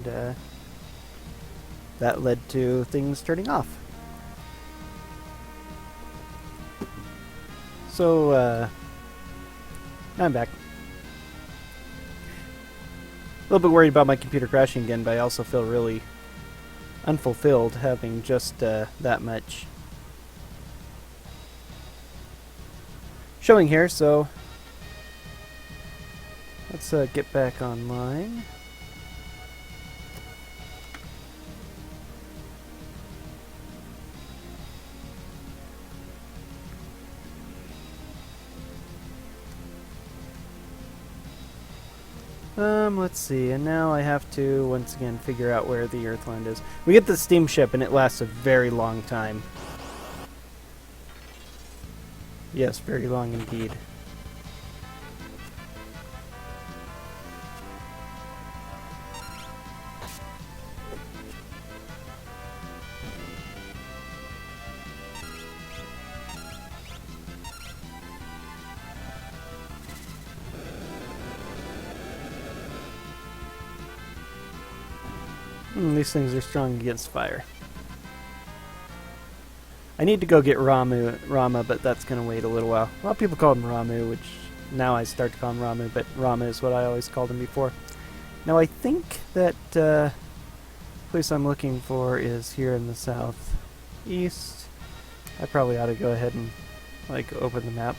that led to things turning off. So, now I'm back. A little bit worried about my computer crashing again, but I also feel really unfulfilled having just that much showing here, so let's get back online. Let's see, and now I have to, once again, figure out where the Earthland is. We get the steamship, and it lasts a very long time. Yes, very long indeed. These things are strong against fire. I need to go get Rama, but that's going to wait a little while. A lot of people call him Ramu, which now I start to call him Ramu, but Rama is what I always called him before. Now I think that place I'm looking for is here in the southeast. I probably ought to go ahead and open the map.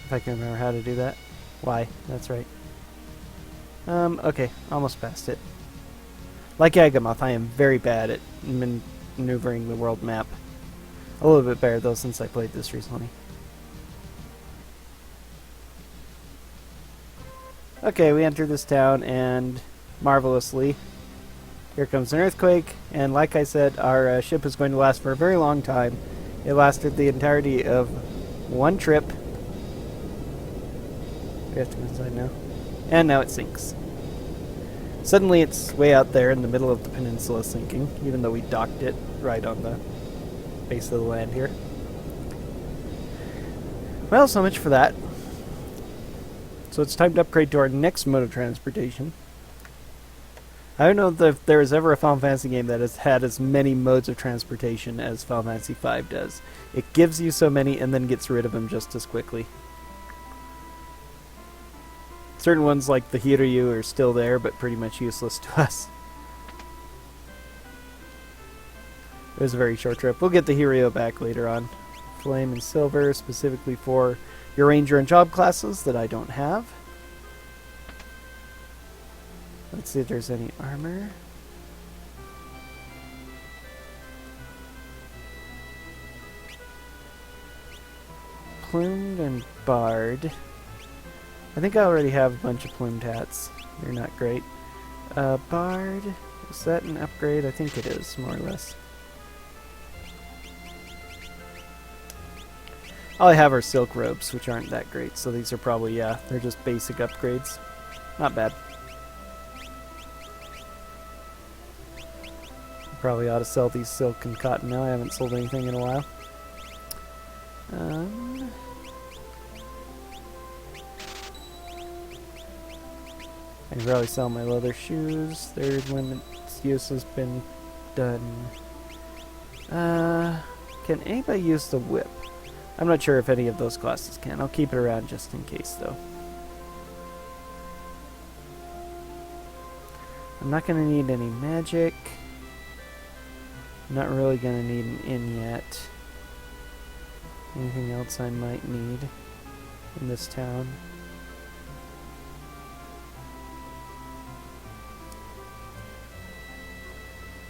If I can remember how to do that. Why? That's right. Okay, almost past it. Like Agamoth, I am very bad at maneuvering the world map. A little bit better, though, since I played this recently. Okay, we enter this town, and marvelously, here comes an earthquake, and like I said, our ship is going to last for a very long time. It lasted the entirety of one trip. We have to go inside now. And now it sinks. Suddenly it's way out there in the middle of the peninsula sinking, even though we docked it right on the base of the land here. Well, so much for that. So it's time to upgrade to our next mode of transportation. I don't know if there is ever a Final Fantasy game that has had as many modes of transportation as Final Fantasy V does. It gives you so many and then gets rid of them just as quickly. Certain ones like the Hiryu are still there, but pretty much useless to us. It was a very short trip. We'll get the Hiryu back later on. Flame and Silver, specifically for your Ranger and Job classes that I don't have. Let's see if there's any armor. Plumed and Barred. I think I already have a bunch of plumed hats. They're not great. Bard, is that an upgrade? I think it is, more or less. All I have are silk robes, which aren't that great, so these are probably, yeah, they're just basic upgrades. Not bad. Probably ought to sell these silk and cotton now. I haven't sold anything in a while. I can probably sell my leather shoes. Their limits use has been done. Can anybody use the whip? I'm not sure if any of those classes can. I'll keep it around just in case, though. I'm not going to need any magic. I'm not really going to need an inn yet. Anything else I might need in this town?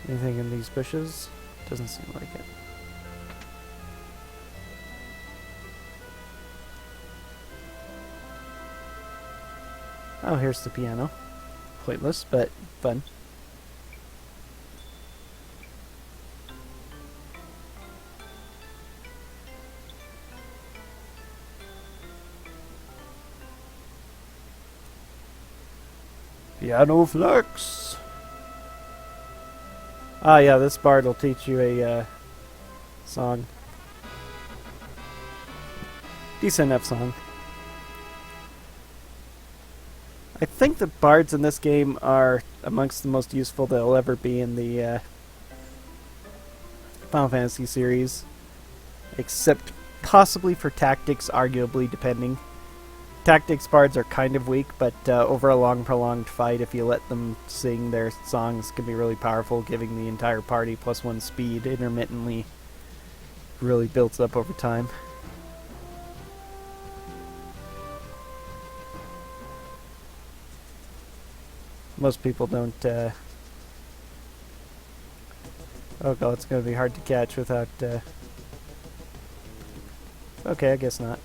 Anything in these bushes? Doesn't seem like it. Oh, here's the piano. Pointless, but fun. Piano flex! Ah, yeah, this bard will teach you a song. Decent enough song. I think the bards in this game are amongst the most useful they'll ever be in the Final Fantasy series. Except possibly for tactics, arguably, depending. Tactics bards are kind of weak, but over a long, prolonged fight, if you let them sing their songs, can be really powerful, giving the entire party +1 speed intermittently. Really builds up over time. Most people don't, oh god, it's going to be hard to catch without, okay, I guess not.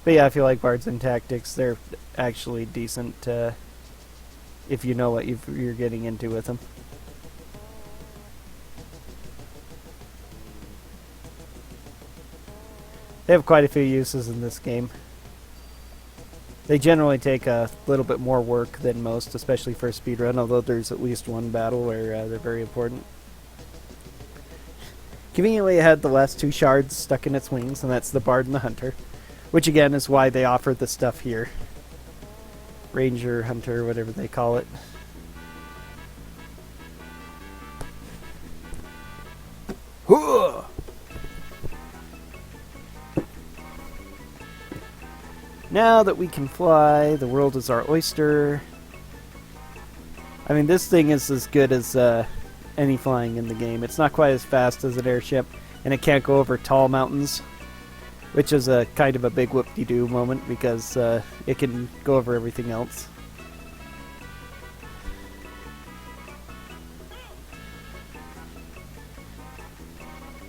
But yeah, if you like bards and tactics, they're actually decent if you know what you're getting into with them. They have quite a few uses in this game. They generally take a little bit more work than most, especially for a speedrun, although there's at least one battle where they're very important. Conveniently, it had the last 2 shards stuck in its wings, and that's the Bard and the Hunter. Which again is why they offer the stuff here. Ranger, Hunter, whatever they call it. Hooah! Now that we can fly, the world is our oyster. I mean, this thing is as good as any flying in the game. It's not quite as fast as an airship, and it can't go over tall mountains, which is a kind of a big whoop-de-doo moment because it can go over everything else.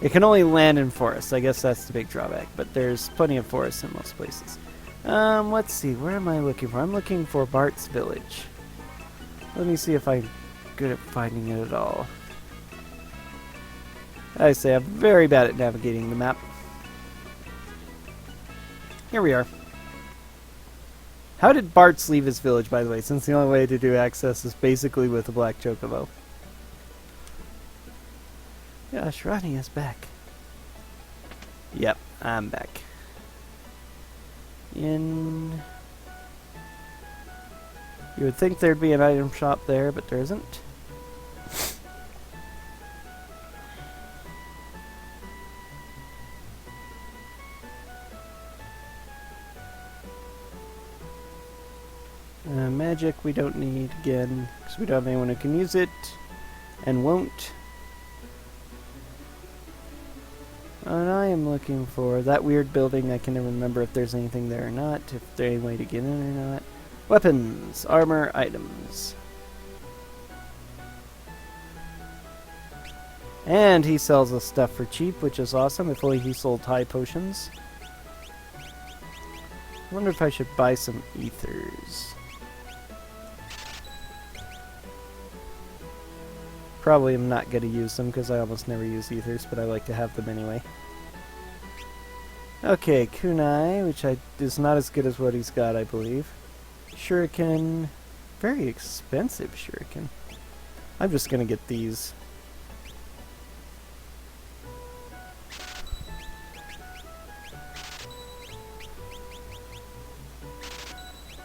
It can only land in forests. I guess that's the big drawback, but there's plenty of forests in most places. Let's see, where am I looking for? I'm looking for Bart's village. Let me see if I'm good at finding it at all. I say I'm very bad at navigating the map. Here we are. How did Bart's leave his village, by the way, since the only way to do access is basically with a black chocobo? Gosh, Ronnie is back. Yep, I'm back. You would think there'd be an item shop there, but there isn't. Magic we don't need again, because we don't have anyone who can use it, and won't. And I am looking for that weird building. I can never remember if there's anything there or not, if there's any way to get in or not. Weapons, armor, items. And he sells us stuff for cheap, which is awesome. If only he sold high potions. I wonder if I should buy some ethers. Probably am not going to use them because I almost never use ethers, but I like to have them anyway. Okay, kunai, which is not as good as what he's got, I believe. Shuriken, very expensive shuriken. I'm just going to get these.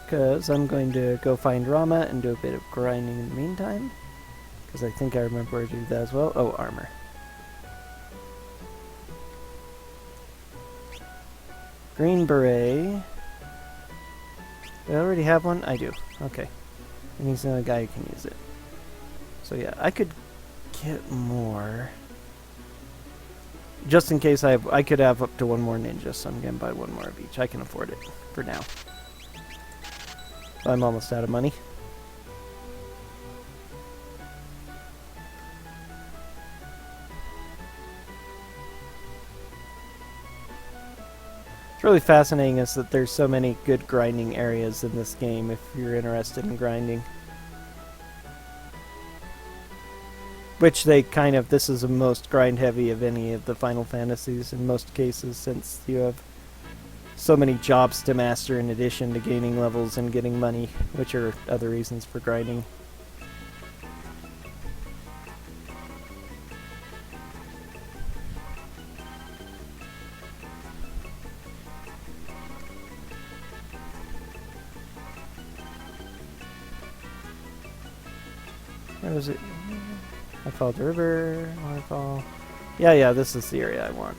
Because I'm going to go find Rama and do a bit of grinding in the meantime. Because I think I remember where to do that as well. Oh, armor. Green beret. Do I already have one? I do. Okay. And he's the only guy who can use it. So yeah, I could get more. Just in case I could have up to one more ninja, so I'm going to buy one more of each. I can afford it for now. I'm almost out of money. What's really fascinating is that there's so many good grinding areas in this game if you're interested in grinding. Which they kind of, this is the most grind heavy of any of the Final Fantasies in most cases, since you have so many jobs to master in addition to gaining levels and getting money, which are other reasons for grinding. Where is it? I followed the river. Waterfall. Yeah, this is the area I want.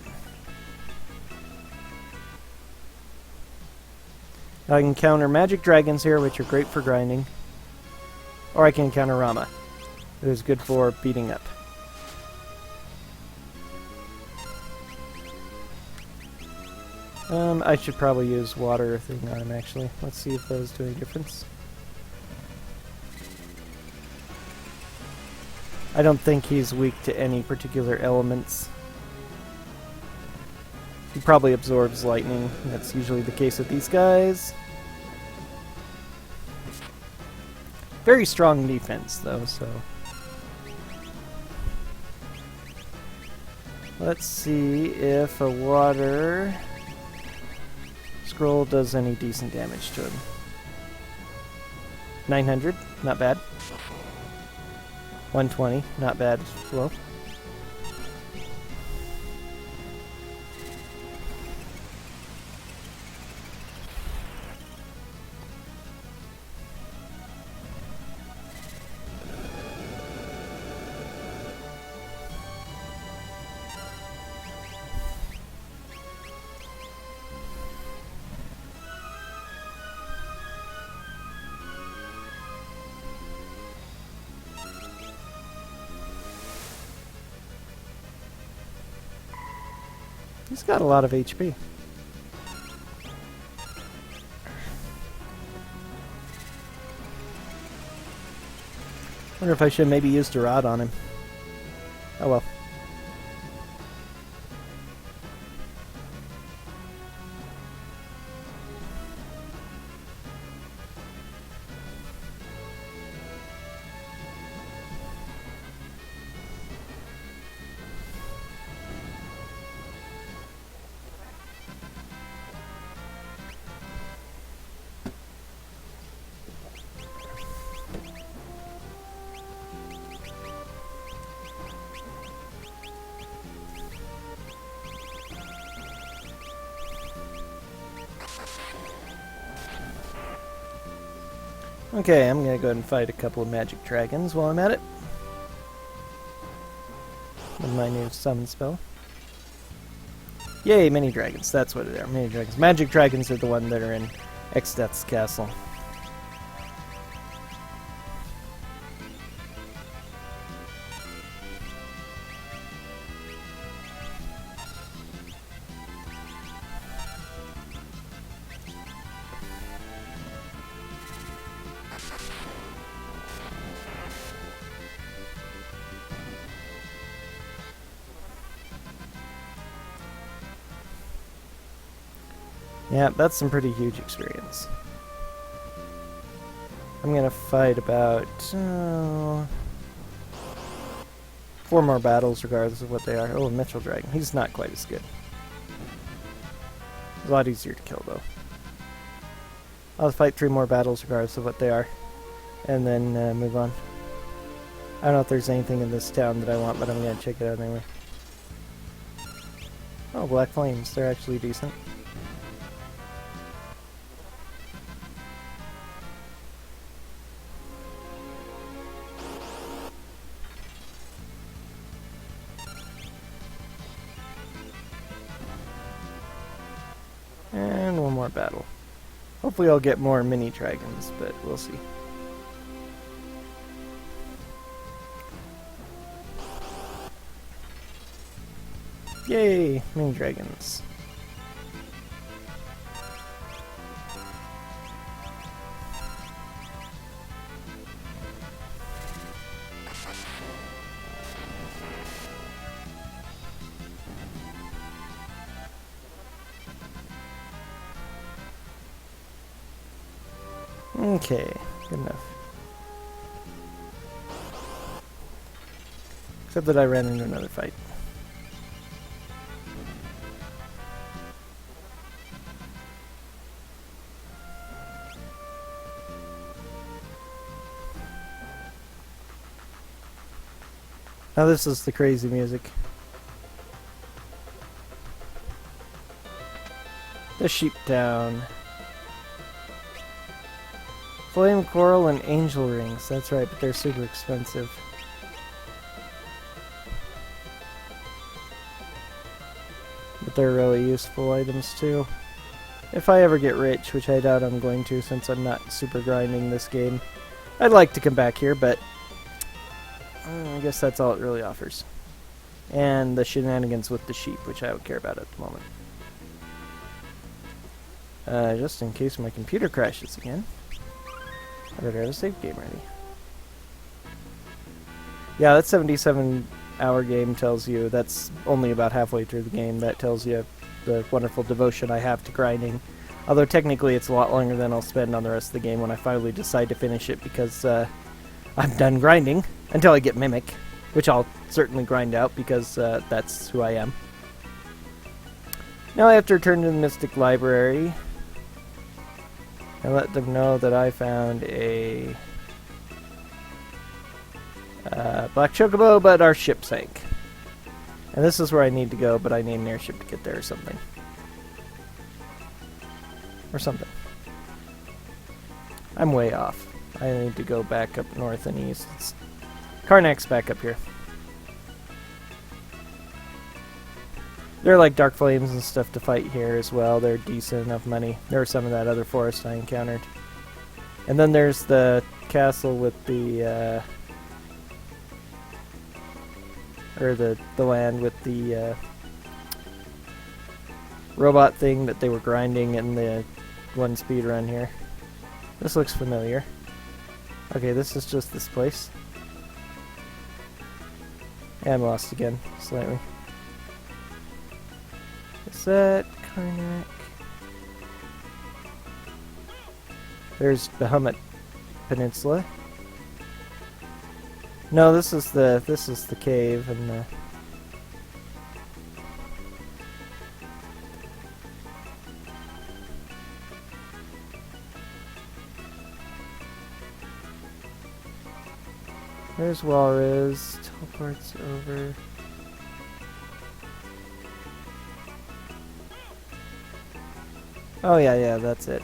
I can counter magic dragons here, which are great for grinding. Or I can encounter Rama, who's good for beating up. I should probably use water thing on him, actually. Let's see if those do any difference. I don't think he's weak to any particular elements. He probably absorbs lightning. That's usually the case with these guys. Very strong defense, though, so... Let's see if a water scroll does any decent damage to him. 900, not bad. 120, not bad as well. He's got a lot of HP. Wonder if I should maybe use the rod on him. Oh well. Okay, I'm gonna go ahead and fight a couple of magic dragons while I'm at it. With my new summon spell. Yay, mini dragons. That's what they are. Mini dragons. Magic dragons are the one that are in Exdeath's castle. Yeah, that's some pretty huge experience. I'm gonna fight about 4 more battles regardless of what they are. Oh, Mitchell Dragon. He's not quite as good. A lot easier to kill though. I'll fight 3 more battles regardless of what they are. And then move on. I don't know if there's anything in this town that I want, but I'm gonna check it out anyway. Oh, Black Flames. They're actually decent. And one more battle. Hopefully I'll get more mini dragons, but we'll see. Yay! Mini dragons. Okay, good enough. Except that I ran into another fight. Now this is the crazy music. The sheep town. Flame coral and angel rings. That's right, but they're super expensive. But they're really useful items too. If I ever get rich, which I doubt I'm going to since I'm not super grinding this game, I'd like to come back here, but I guess that's all it really offers. And the shenanigans with the sheep, which I don't care about at the moment. Just in case my computer crashes again, I better have a save game ready. Yeah, that 77-hour game tells you, that's only about halfway through the game, that tells you the wonderful devotion I have to grinding. Although technically it's a lot longer than I'll spend on the rest of the game when I finally decide to finish it, because I'm done grinding until I get Mimic, which I'll certainly grind out because that's who I am. Now I have to return to the Mystic Library and let them know that I found a Black Chocobo, but our ship sank. And this is where I need to go, but I need an airship to get there or something. Or something. I'm way off. I need to go back up north and east. It's Karnak's back up here. There are like Dark Flames and stuff to fight here as well. They're decent enough money. There was some of that other forest I encountered. And then there's the castle with the or the land with the robot thing that they were grinding in the one speed run here. This looks familiar. Okay, this is just this place. And I'm lost again, slightly. Is that Karnak? There's Bahamut Peninsula. No, this is the cave and the there's Walrus, teleports over. Oh yeah, that's it.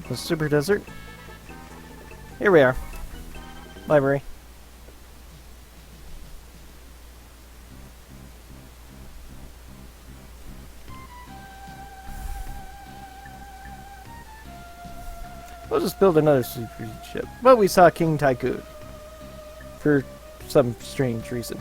The super desert. Here we are. Library. We'll just build another super ship. But we saw King Tycoon. For some strange reason.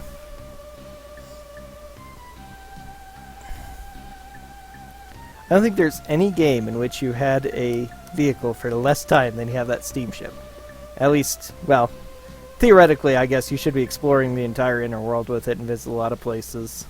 I don't think there's any game in which you had a vehicle for less time than you have that steamship. At least, well, theoretically, I guess you should be exploring the entire inner world with it and visit a lot of places.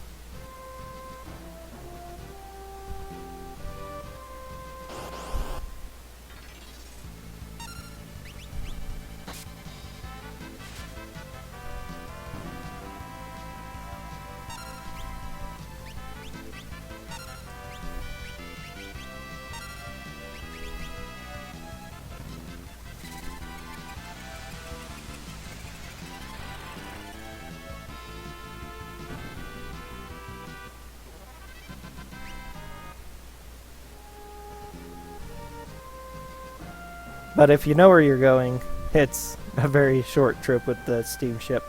But if you know where you're going, it's a very short trip with the steamship.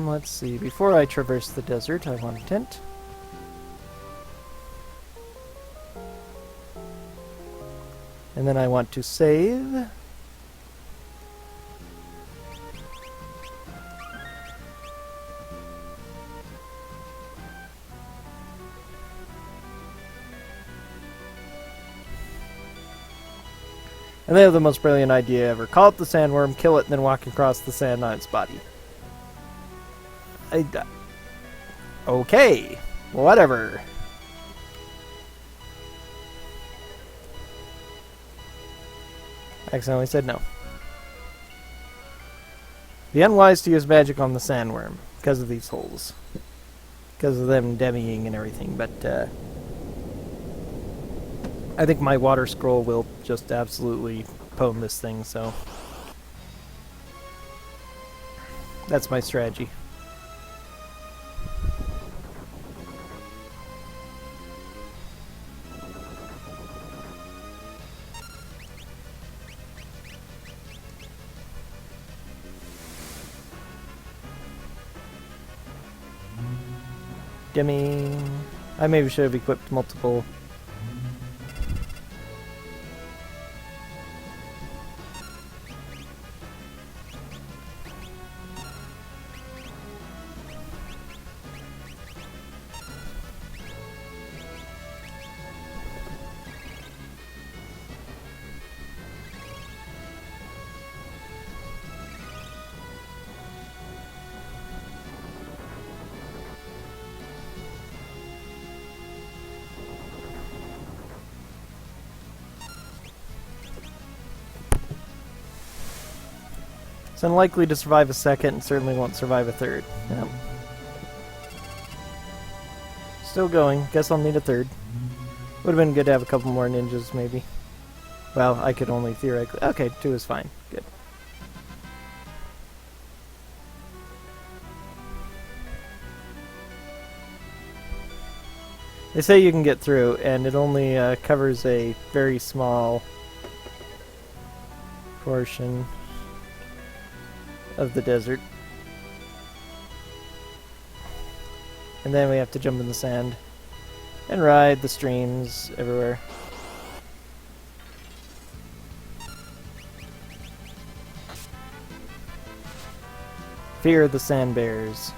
Let's see. Before I traverse the desert, I want a tent. And then I want to save. And they have the most brilliant idea ever. Call up the sandworm, kill it, and then walk across the sand on its body. Okay. Whatever. I accidentally said no. Be unwise to use magic on the sandworm because of these holes. Because of them demmying and everything, but I think my water scroll will just absolutely pwn this thing, so that's my strategy. Demming. I maybe should have equipped multiple. It's unlikely to survive a second and certainly won't survive a third. Yep. Still going. Guess I'll need a third. Would have been good to have a couple more ninjas, maybe. Well, I could only theoretically... Okay, 2 is fine. Good. They say you can get through, and it only covers a very small portion of the desert. And then we have to jump in the sand and ride the streams everywhere. Fear the sand bears.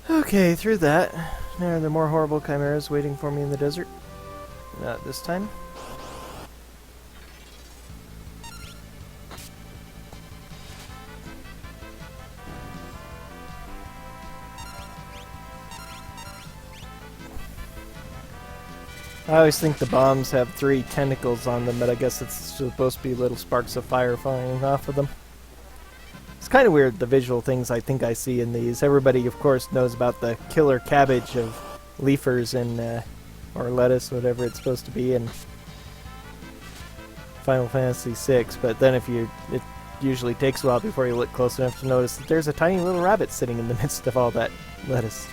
Okay, through that. Now are there more horrible chimeras waiting for me in the desert? Not this time. I always think the bombs have 3 tentacles on them, but I guess it's supposed to be little sparks of fire flying off of them. It's kind of weird, the visual things I think I see in these. Everybody, of course, knows about the killer cabbage of leafers in, or lettuce, whatever it's supposed to be in Final Fantasy VI, but then it usually takes a while before you look close enough to notice that there's a tiny little rabbit sitting in the midst of all that lettuce.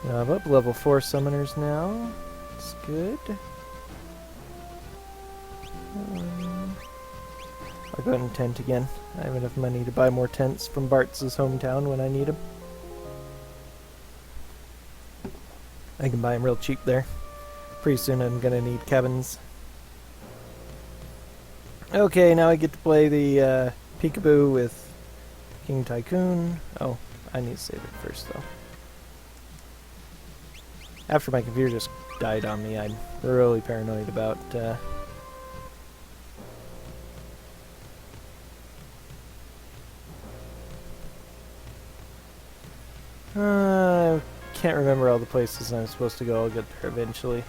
I'm up level 4 summoners now. It's good. I'll go ahead and tent again. I have enough money to buy more tents from Bart's hometown when I need them. I can buy them real cheap there. Pretty soon I'm gonna need cabins. Okay, now I get to play the peekaboo with King Tycoon. Oh, I need to save it first though. After my computer just died on me, I'm really paranoid about I can't remember all the places I'm supposed to go. I'll get there eventually.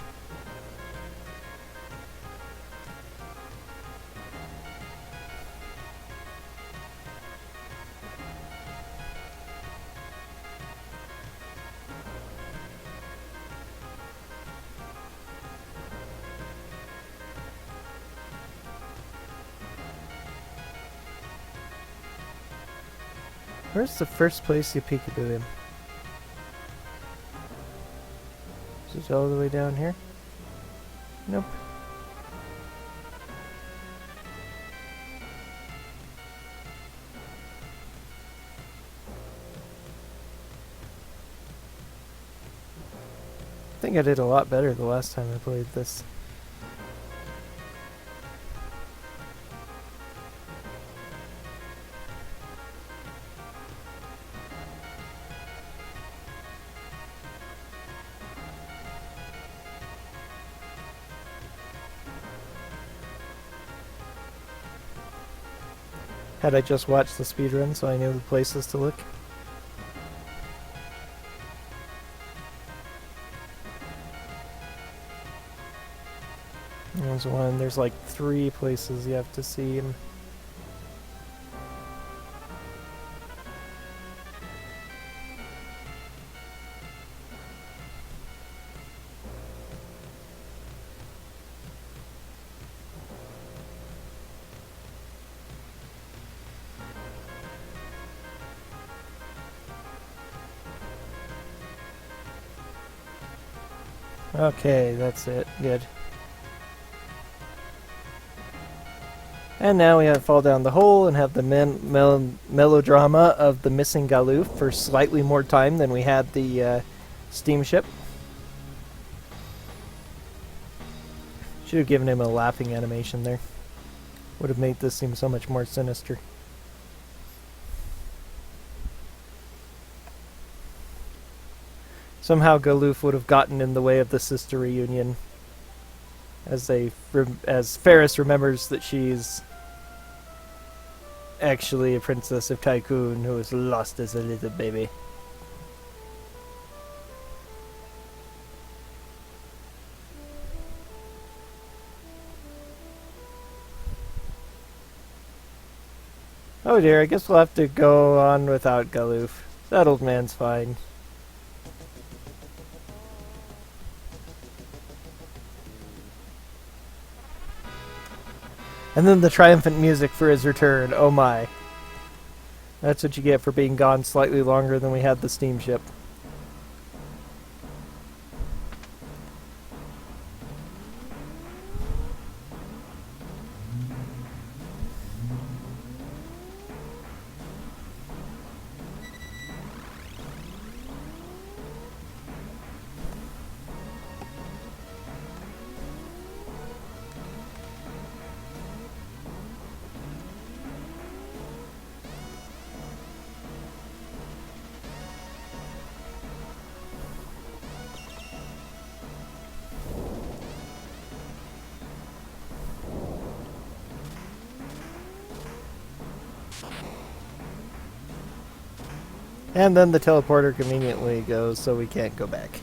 Where's the first place you peekaboo in? Is it all the way down here? Nope. I think I did a lot better the last time I played this. Had I just watched the speedrun so I knew the places to look. There's one, there's like 3 places you have to see. And okay, that's it. Good. And now we have fall down the hole and have the melodrama of the missing Galoof for slightly more time than we had the steamship. Should have given him a laughing animation there. Would have made this seem so much more sinister. Somehow Galoof would have gotten in the way of the sister reunion, as Ferris remembers that she's actually a princess of Tycoon who was lost as a little baby. Oh dear, I guess we'll have to go on without Galoof. That old man's fine. And then the triumphant music for his return. Oh my. That's what you get for being gone slightly longer than we had the steamship. And then the teleporter conveniently goes so we can't go back.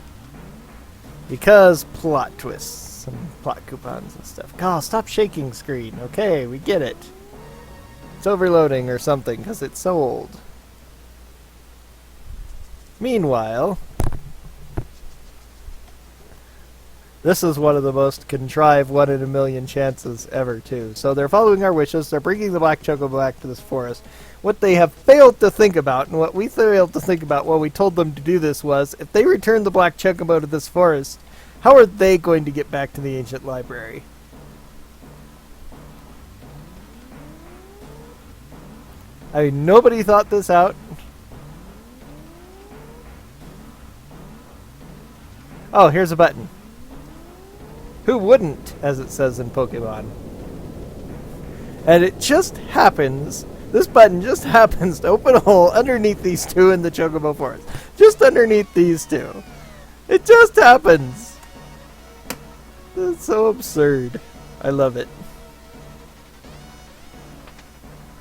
Because plot twists and plot coupons and stuff. God, stop shaking screen. Okay, we get it. It's overloading or something because it's so old. Meanwhile, this is one of the most contrived 1 in a million chances ever, too. So they're following our wishes. They're bringing the black chocobo back to this forest. What they have failed to think about, and what we failed to think about when we told them to do this was, if they return the black chocobo to this forest, how are they going to get back to the ancient library? I mean, nobody thought this out. Oh, here's a button. Who wouldn't, as it says in Pokemon? And it just happens, this button just happens to open a hole underneath these two in the Chocobo Forest. Just underneath these two. It just happens. That's so absurd. I love it.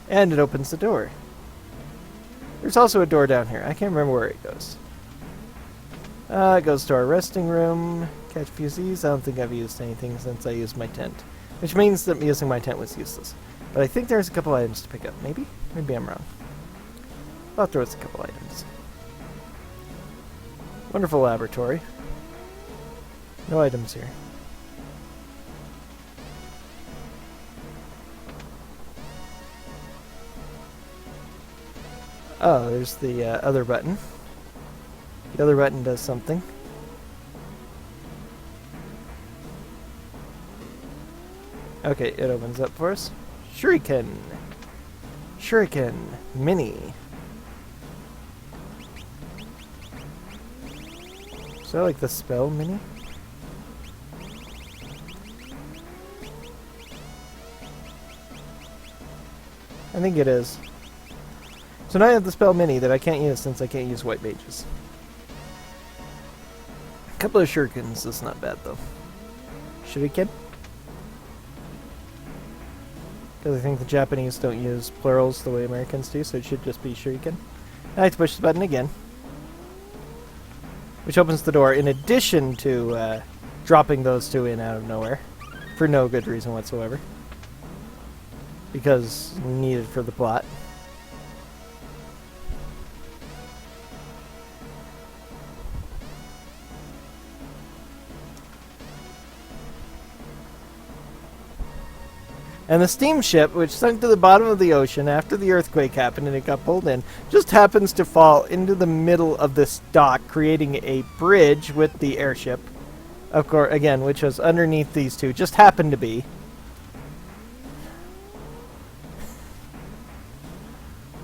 And it opens the door. There's also a door down here. I can't remember where it goes. It goes to our resting room. Catch a few Z's. I don't think I've used anything since I used my tent. Which means that using my tent was useless. But I think there's a couple items to pick up. Maybe? Maybe I'm wrong. I'll throw us a couple items. Wonderful laboratory. No items here. Oh, there's the other button. The other button does something. Okay, it opens up for us. Shuriken! Shuriken Mini. So I like the spell Mini. I think it is. So now I have the spell Mini that I can't use since I can't use white mages. A couple of shurikens is not bad though. Shuriken? Because I think the Japanese don't use plurals the way Americans do, so it should just be shuriken. I have to push the button again. Which opens the door in addition to dropping those two in out of nowhere. For no good reason whatsoever. Because needed for the plot. And the steamship, which sunk to the bottom of the ocean after the earthquake happened and it got pulled in, just happens to fall into the middle of this dock, creating a bridge with the airship. Of course, again, which was underneath these two. Just happened to be.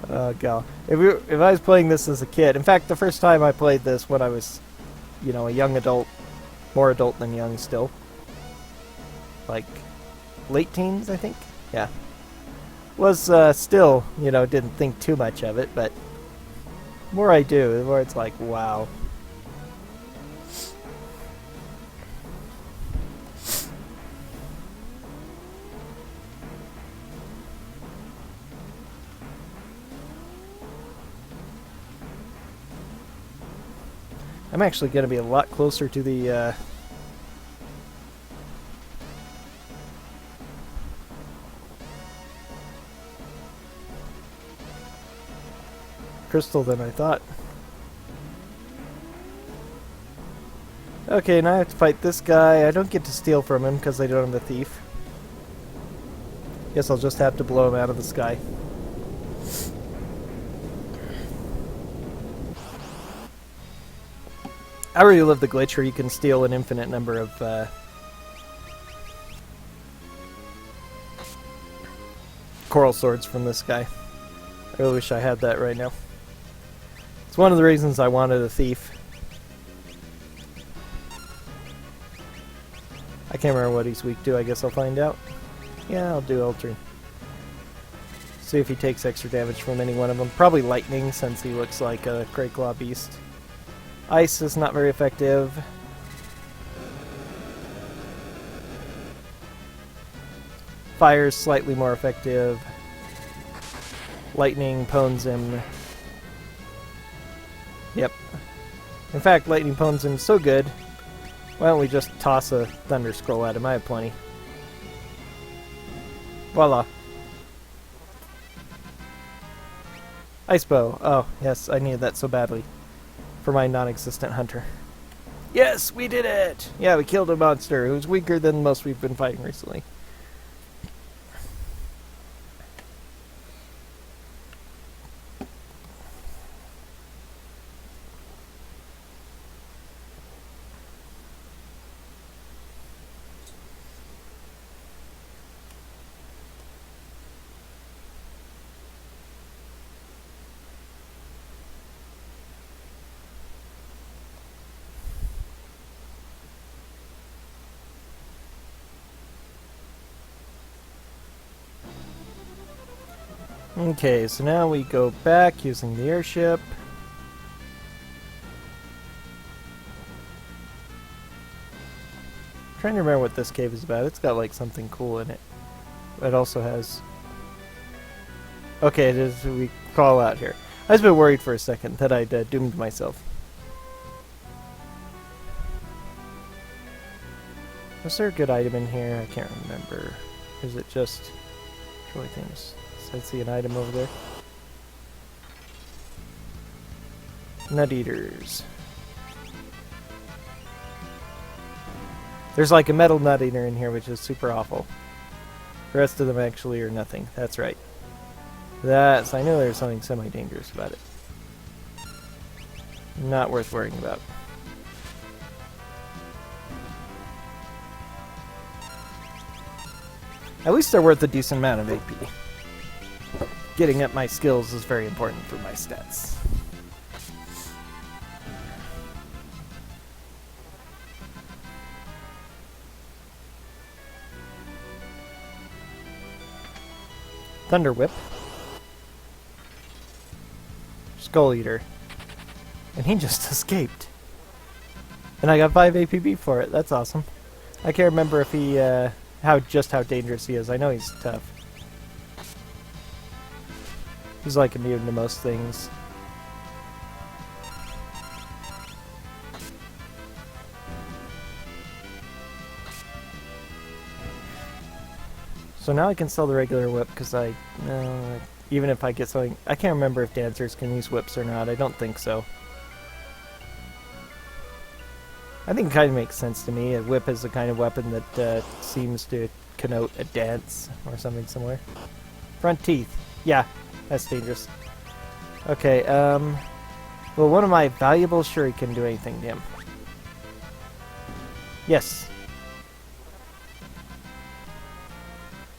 Oh, God. If I was playing this as a kid, in fact, the first time I played this when I was, you know, a young adult, more adult than young still. Like late teens, I think. Yeah. Was still, you know, didn't think too much of it, but the more I do, the more it's like, wow. I'm actually going to be a lot closer to the crystal than I thought. Okay, now I have to fight this guy. I don't get to steal from him because I don't have the thief. Guess I'll just have to blow him out of the sky. I really love the glitch where you can steal an infinite number of coral swords from this guy. I really wish I had that right now. It's one of the reasons I wanted a thief. I can't remember what he's weak to. I guess I'll find out. Yeah, I'll do Ultra. See if he takes extra damage from any one of them. Probably lightning, since he looks like a Crayclaw beast. Ice is not very effective. Fire is slightly more effective. Lightning pwns him. Yep. In fact, lightning pones him so good. Why don't we just toss a thunder scroll at him? I have plenty. Voila. Ice bow. Oh, yes, I needed that so badly. For my non-existent hunter. Yes, we did it! Yeah, we killed a monster who's weaker than most we've been fighting recently. Okay, so now we go back using the airship. I'm trying to remember what this cave is about. It's got like something cool in it. It also has... Okay, it is. We call out here. I was a bit worried for a second that I'd doomed myself. Was there a good item in here? I can't remember. Is it just... Troy things? So I see an item over there. Nut eaters. There's like a metal nut eater in here, which is super awful. The rest of them actually are nothing. That's right. I knew there was something semi-dangerous about it. Not worth worrying about. At least they're worth a decent amount of AP. Getting up my skills is very important for my stats. Thunder Whip. Skull Eater. And he just escaped. And I got 5 APB for it. That's awesome. I can't remember if he, how dangerous he is. I know he's tough. He's like immune to most things. So now I can sell the regular whip because even if I get something, I can't remember if dancers can use whips or not. I don't think so. I think it kind of makes sense to me. A whip is the kind of weapon that seems to connote a dance or something similar. Front teeth. Yeah, that's dangerous. Okay, will one of my valuable shuriken do anything to him? Yes.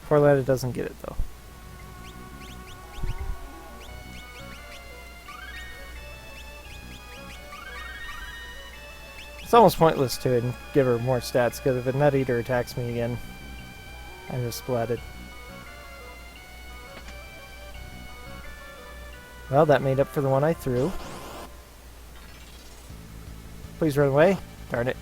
Forletta doesn't get it, though. It's almost pointless to give her more stats, because if a nut eater attacks me again, I'm just splatted. Well, that made up for the one I threw. Please run away. Darn it.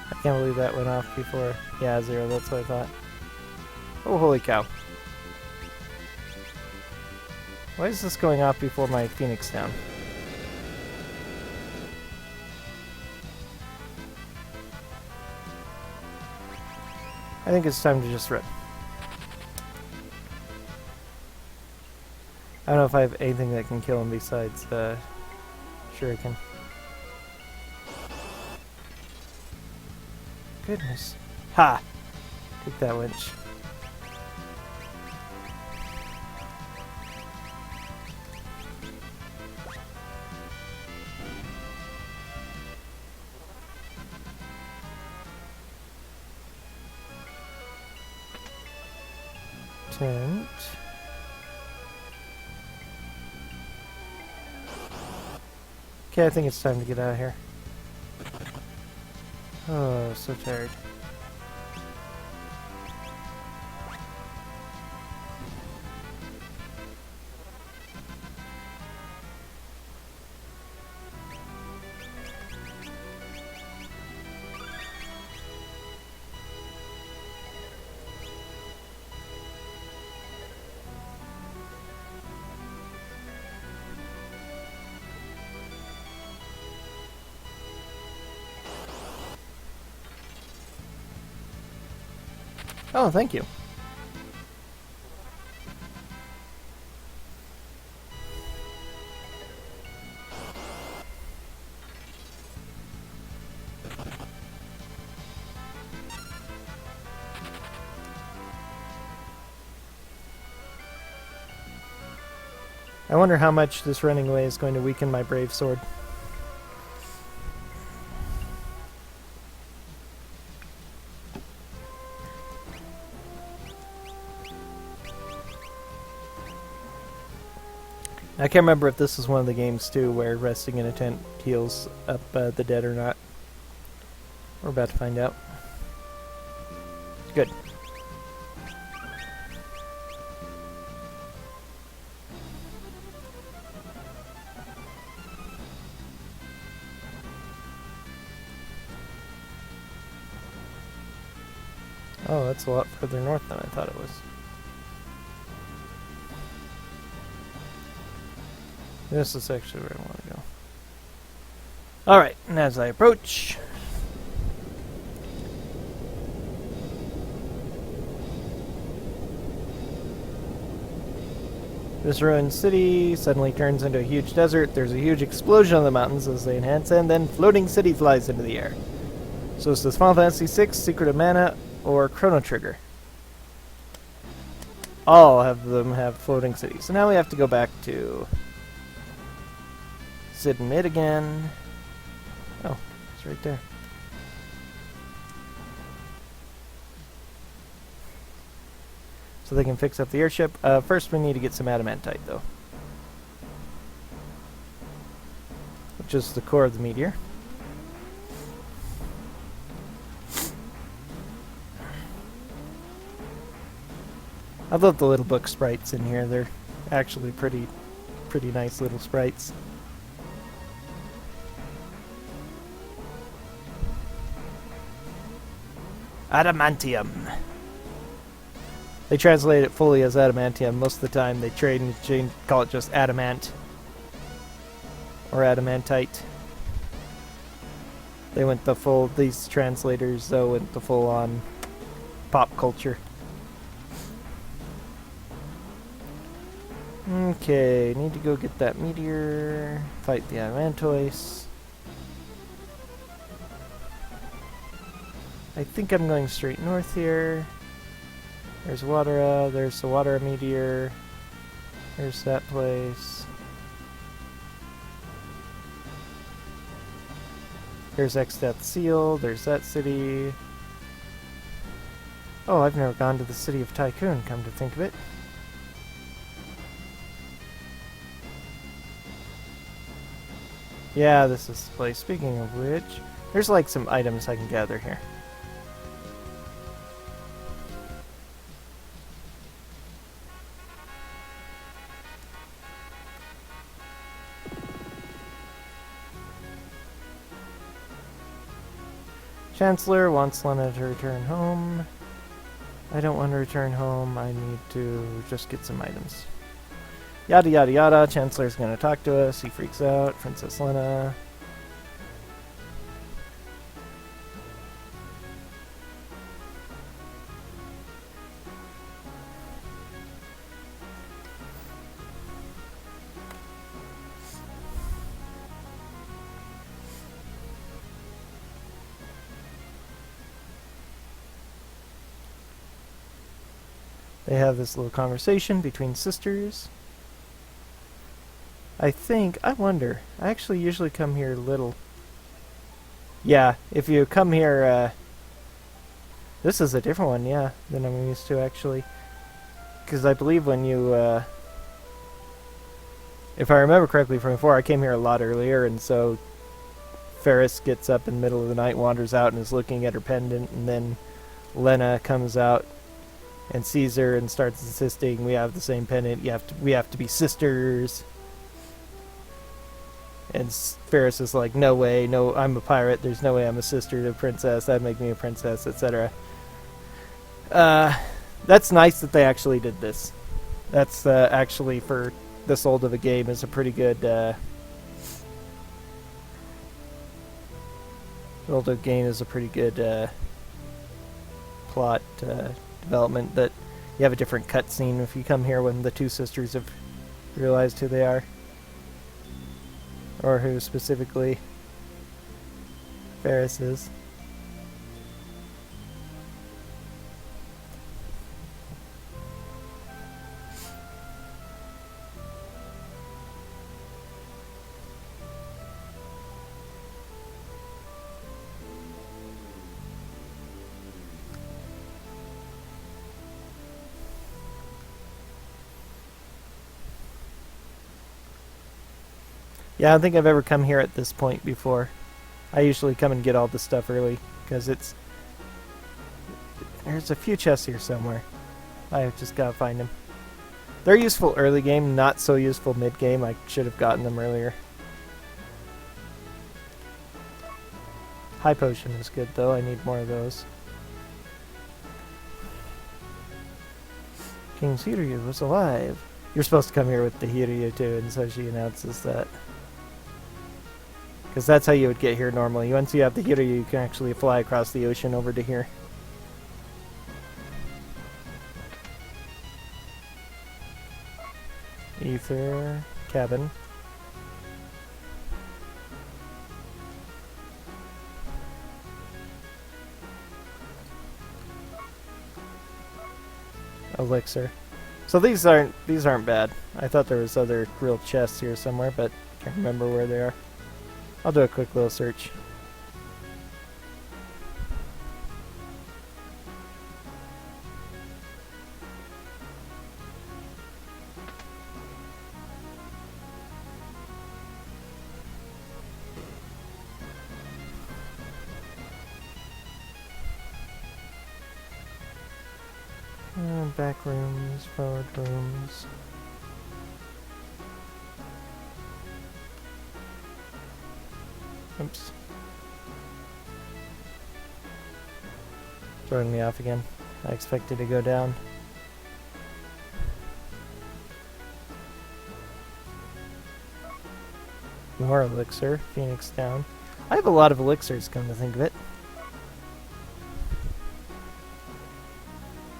I can't believe that went off before. Yeah, 0, that's what I thought. Oh, holy cow. Why is this going off before my Phoenix down? I think it's time to just run. I don't know if I have anything that can kill him besides Shuriken. Goodness. Ha! Take that winch. Tent. Okay, I think it's time to get out of here. Oh, so tired. Oh, thank you. I wonder how much this running away is going to weaken my brave sword. I can't remember if this is one of the games too where resting in a tent heals up the dead or not. We're about to find out. Good. Oh, that's a lot further north than I thought it was. This is actually where I want to go. Alright, and as I approach... this ruined city suddenly turns into a huge desert. There's a huge explosion on the mountains as they enhance, and then floating city flies into the air. So is this Final Fantasy VI, Secret of Mana, or Chrono Trigger? All of them have floating cities. So now we have to go back to Sid and Mid again. Oh, it's right there. So they can fix up the airship. First we need to get some adamantite though, which is the core of the meteor. I love the little book sprites in here. They're actually pretty nice little sprites. Adamantium. They translate it fully as adamantium. Most of the time they call it just adamant or adamantite. They went the full, these translators though went the full on pop culture. Okay, need to go get that meteor, fight the Adamantoise. I think I'm going straight north here. There's Wadara, there's the Wadara meteor. There's that place. There's Exdeath Seal, there's that city. Oh, I've never gone to the city of Tycoon, come to think of it. Yeah, this is the place. Speaking of which, there's like some items I can gather here. Chancellor wants Lena to return home. I don't want to return home. I need to just get some items. Yada yada yada. Chancellor's gonna talk to us. He freaks out. Princess Lena. They have this little conversation between sisters. I wonder, I actually usually come here little. Yeah, if you come here, this is a different one, yeah, than I'm used to actually. Because I believe when you, if I remember correctly from before, I came here a lot earlier, and so Ferris gets up in the middle of the night, wanders out, and is looking at her pendant, and then Lena comes out and sees her and starts insisting, we have the same pendant, we have to be sisters. And Ferris is like, no way, no, I'm a pirate, there's no way I'm a sister to a princess, that'd make me a princess, etc. That's nice that they actually did this. That's actually, for this old of a game, is a pretty good, plot development that you have a different cutscene if you come here when the two sisters have realized who they are. Or who specifically Ferris is. Yeah, I don't think I've ever come here at this point before. I usually come and get all the stuff early, because it's... There's a few chests here somewhere. I just gotta find them. They're useful early game, not so useful mid game. I should have gotten them earlier. High potion is good though, I need more of those. King Hiryu was alive. You're supposed to come here with the Hiryu too, and so she announces that. Because that's how you would get here normally. Once you have the Hiryu, you can actually fly across the ocean over to here. Ether, cabin. Elixir. So these aren't bad. I thought there was other real chests here somewhere, but can't remember where they are. I'll do a quick little search. Back rooms, forward rooms. Oops. Throwing me off again. I expected to go down. More elixir. Phoenix down. I have a lot of elixirs, come to think of it.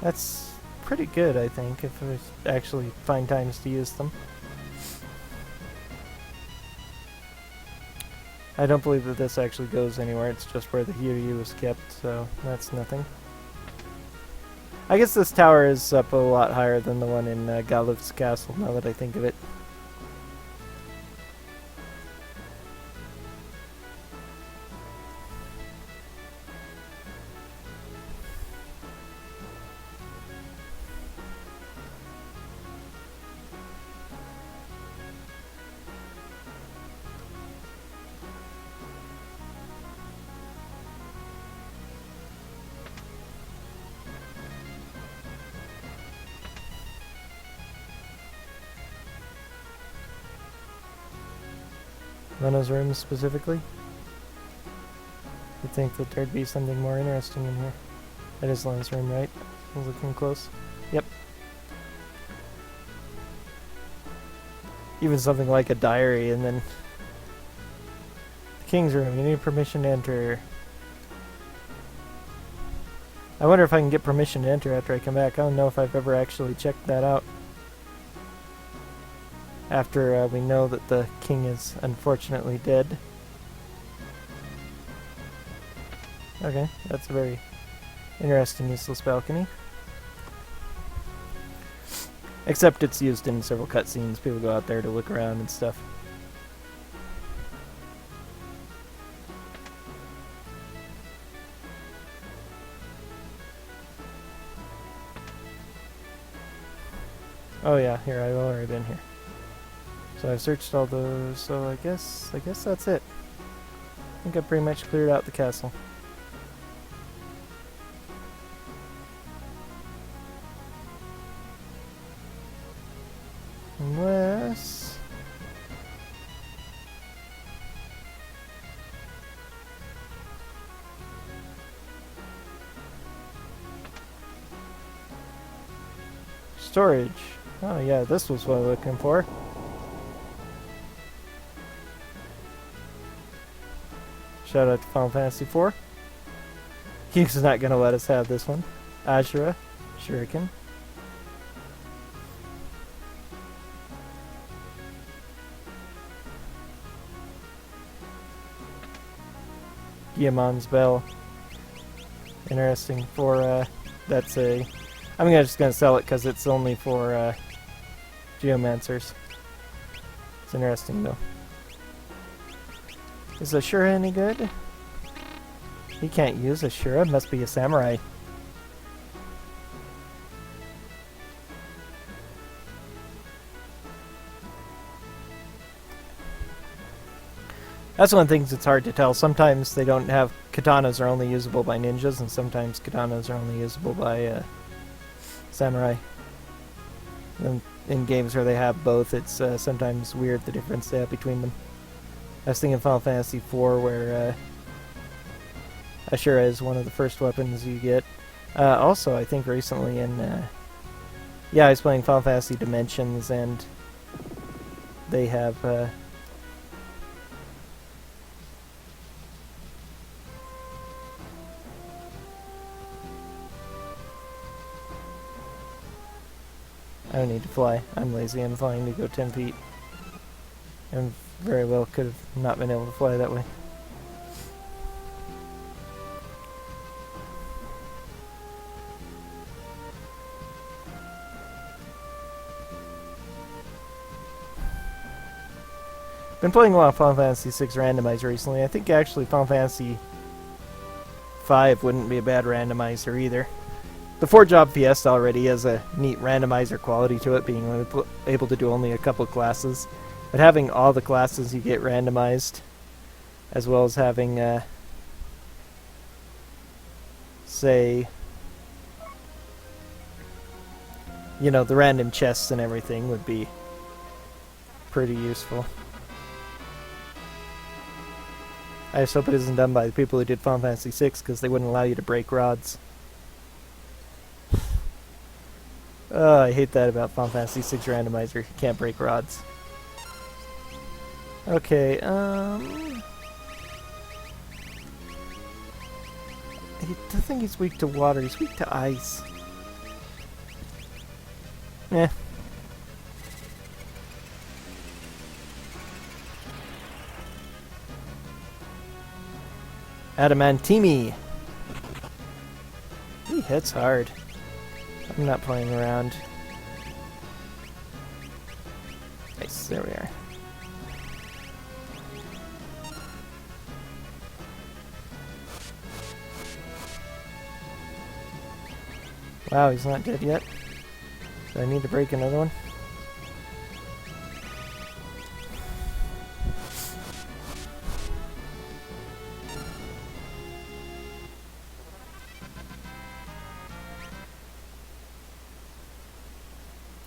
That's pretty good, I think, if I actually find times to use them. I don't believe that this actually goes anywhere, it's just where the Hiryu was kept, so that's nothing. I guess this tower is up a lot higher than the one in Galuf's castle, now that I think of it. Lena's room specifically? You'd think that there'd be something more interesting in here. That is Lena's room, right? I'm looking close. Yep. Even something like a diary, and then... The king's room, you need permission to enter. I wonder if I can get permission to enter after I come back. I don't know if I've ever actually checked that out. After we know that the king is unfortunately dead. Okay, that's a very interesting useless balcony. Except it's used in several cutscenes. People go out there to look around and stuff. Oh yeah, here, I've already been here. So I've searched all those, so I guess that's it. I think I pretty much cleared out the castle. Unless... Storage. Oh yeah, this was what I was looking for. Shout out to Final Fantasy IV. He's not gonna let us have this one. Ashura. Shuriken. Guillemon's Bell. Interesting for, that's a... I'm just gonna sell it because it's only for, Geomancers. It's interesting though. Is Ashura any good? He can't use Ashura, must be a samurai. That's one of the things that's hard to tell. Sometimes they don't have... Katanas are only usable by ninjas, and sometimes katanas are only usable by samurai. And in games where they have both, it's sometimes weird the difference they have between them. I was thinking Final Fantasy IV, where Ashura is one of the first weapons you get. Also, I think recently in... yeah, I was playing Final Fantasy Dimensions, and they have... I don't need to fly. I'm lazy. I'm flying to go 10 feet. And very well could have not been able to fly that way. Been playing a lot of Final Fantasy VI randomizer recently. I think actually Final Fantasy V wouldn't be a bad randomizer either. The 4-job Fiesta already has a neat randomizer quality to it, being able to do only a couple classes. But having all the classes you get randomized, as well as having, say, you know, the random chests and everything would be pretty useful. I just hope it isn't done by the people who did Final Fantasy VI, because they wouldn't allow you to break rods. I hate that about Final Fantasy VI randomizer. You can't break rods. Okay, I don't think he's weak to water. He's weak to ice. Eh. Adamantimi! He hits hard. I'm not playing around. Nice, there we are. Wow, he's not dead yet. Do I need to break another one?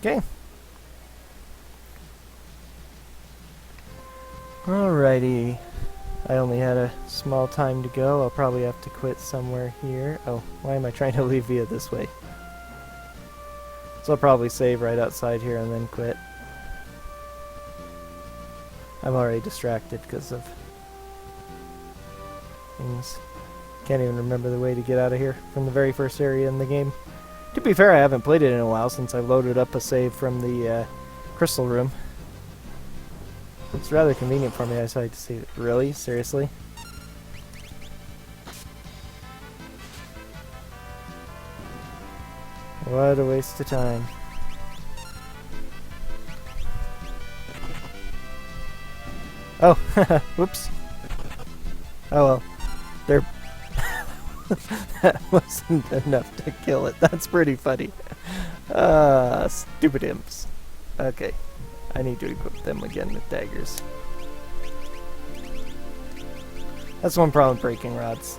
Okay. Alrighty. I only had a small time to go. I'll probably have to quit somewhere here. Oh, why am I trying to leave via this way? So I'll probably save right outside here and then quit. I'm already distracted because of things. Can't even remember the way to get out of here from the very first area in the game. To be fair, I haven't played it in a while since I loaded up a save from the crystal room. It's rather convenient for me, I decided to see. Really? Seriously? What a waste of time. Oh, whoops. Oh well. They're... That wasn't enough to kill it. That's pretty funny. Stupid imps. Okay. I need to equip them again with daggers. That's one problem with breaking rods.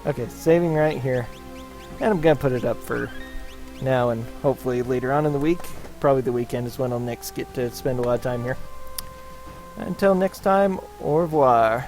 Okay, saving right here. And I'm gonna put it up for now, and hopefully later on in the week, probably the weekend is when I'll next get to spend a lot of time here. Until next time, au revoir.